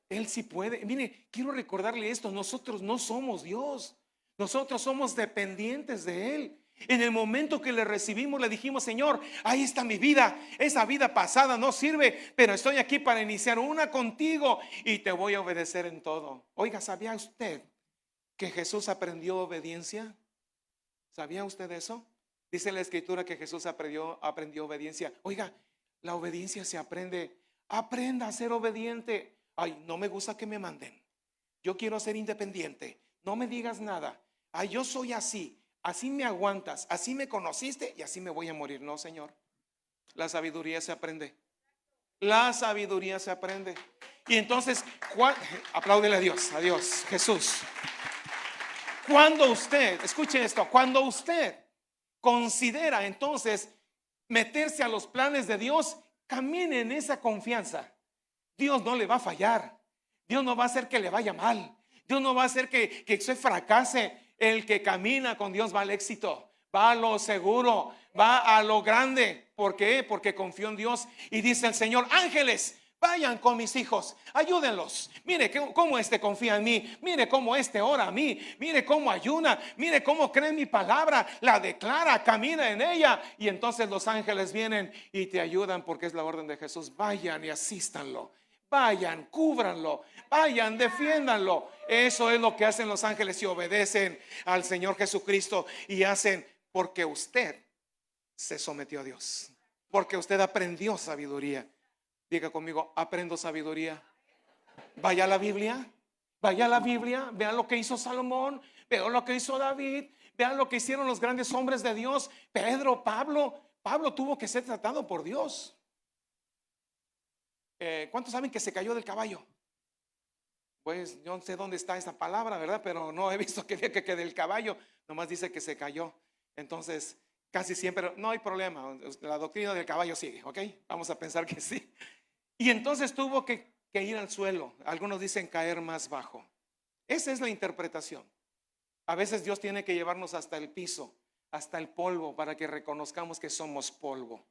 Él sí puede. Mire, quiero recordarle esto, nosotros no somos Dios. Nosotros somos dependientes de Él. En el momento que le recibimos, le dijimos, Señor, ahí está mi vida. Esa vida pasada no sirve, pero estoy aquí para iniciar una contigo y te voy a obedecer en todo. Oiga, ¿sabía usted que Jesús aprendió obediencia? ¿Sabía usted eso? Dice la Escritura que Jesús aprendió obediencia. Oiga, la obediencia se aprende. Aprenda a ser obediente. Ay, no me gusta que me manden. Yo quiero ser independiente. No me digas nada. Ay, yo soy así. Así me aguantas. Así me conociste y así me voy a morir. No, Señor. La sabiduría se aprende. La sabiduría se aprende. Y entonces, apláudele a Dios, Jesús. Cuando usted, escuche esto, cuando usted considera entonces meterse a los planes de Dios, camine en esa confianza. Dios no le va a fallar. Dios no va a hacer que le vaya mal. Dios no va a hacer que usted fracase. El que camina con Dios va al éxito, va a lo seguro, va a lo grande. ¿Por qué? Porque confió en Dios. Y dice el Señor: ángeles, vayan con mis hijos, ayúdenlos. Mire cómo este confía en mí. Mire cómo este ora a mí. Mire cómo ayuna. Mire cómo cree en mi palabra, la declara, camina en ella. Y entonces los ángeles vienen y te ayudan, porque es la orden de Jesús. Vayan y asístanlo. Vayan, cúbranlo, vayan, defiéndanlo. Eso es lo que hacen los ángeles y obedecen al Señor Jesucristo. Y hacen porque usted se sometió a Dios, porque usted aprendió sabiduría. Diga conmigo: aprendo sabiduría. Vaya a la Biblia, vaya a la Biblia, vean lo que hizo Salomón, vean lo que hizo David, vean lo que hicieron los grandes hombres de Dios. Pedro, Pablo tuvo que ser tratado por Dios. ¿Cuántos saben que se cayó del caballo? Pues yo no sé dónde está esa palabra, ¿verdad? Pero no he visto que diga que del caballo, nomás dice que se cayó. Entonces, casi siempre no hay problema, la doctrina del caballo sigue, ¿ok? Vamos a pensar que sí. Y entonces tuvo que ir al suelo. Algunos dicen caer más bajo. Esa es la interpretación. A veces Dios tiene que llevarnos hasta el piso, hasta el polvo, para que reconozcamos que somos polvo,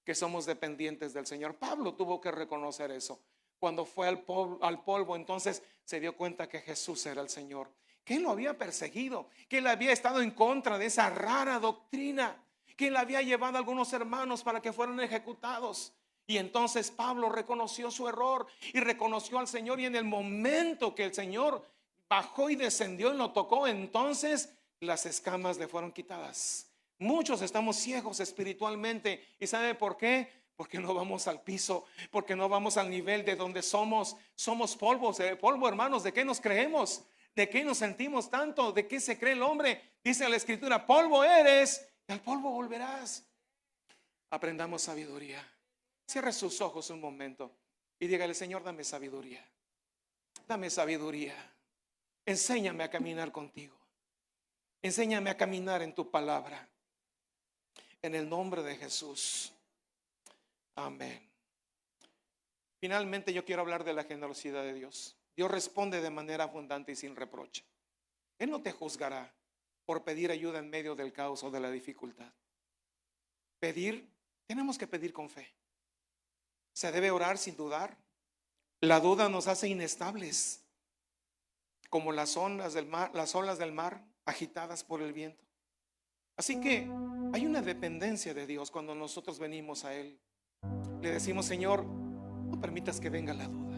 que somos dependientes del Señor. Pablo tuvo que reconocer eso. Cuando fue al polvo, entonces se dio cuenta que Jesús era el Señor, que él lo había perseguido, que él había estado en contra de esa rara doctrina, que él había llevado a algunos hermanos para que fueran ejecutados. Y entonces Pablo reconoció su error y reconoció al Señor, y en el momento que el Señor bajó y descendió y lo tocó, entonces las escamas le fueron quitadas. Muchos estamos ciegos espiritualmente. ¿Y sabe por qué? Porque no vamos al piso, porque no vamos al nivel de donde somos polvo, hermanos. ¿De qué nos creemos? ¿De qué nos sentimos tanto? ¿De qué se cree el hombre? Dice la Escritura: polvo eres y al polvo volverás. Aprendamos sabiduría. Cierre sus ojos un momento y dígale: Señor, dame sabiduría. Dame sabiduría. Enséñame a caminar contigo. Enséñame a caminar en tu palabra. En el nombre de Jesús. Amén. Finalmente, yo quiero hablar de la generosidad de Dios. Dios responde de manera abundante y sin reproche. Él no te juzgará por pedir ayuda en medio del caos o de la dificultad. Tenemos que pedir con fe. Se debe orar sin dudar. La duda nos hace inestables, como las olas del mar agitadas por el viento. Así que hay una dependencia de Dios cuando nosotros venimos a Él. Le decimos: Señor, no permitas que venga la duda.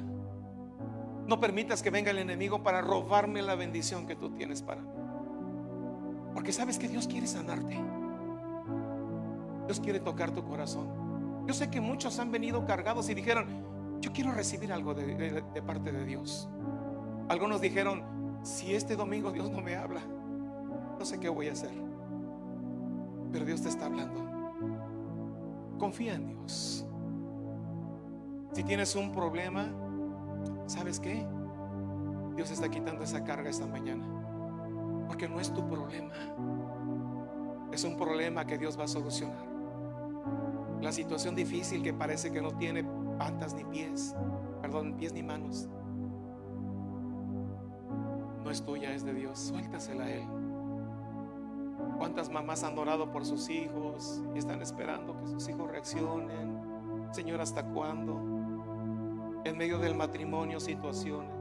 No permitas que venga el enemigo para robarme la bendición que tú tienes para mí. Porque sabes que Dios quiere sanarte. Dios quiere tocar tu corazón. Yo sé que muchos han venido cargados y dijeron: yo quiero recibir algo de parte de Dios. Algunos dijeron: si este domingo Dios no me habla, no sé qué voy a hacer. Pero Dios te está hablando. Confía en Dios. Si tienes un problema, ¿sabes qué? Dios está quitando esa carga esta mañana, porque no es tu problema. Es un problema que Dios va a solucionar. La situación difícil que parece que no tiene patas ni pies, pies ni manos, no es tuya, es de Dios. Suéltasela a Él. ¿Cuántas mamás han orado por sus hijos y están esperando que sus hijos reaccionen? Señor, ¿hasta cuándo? En medio del matrimonio, situaciones.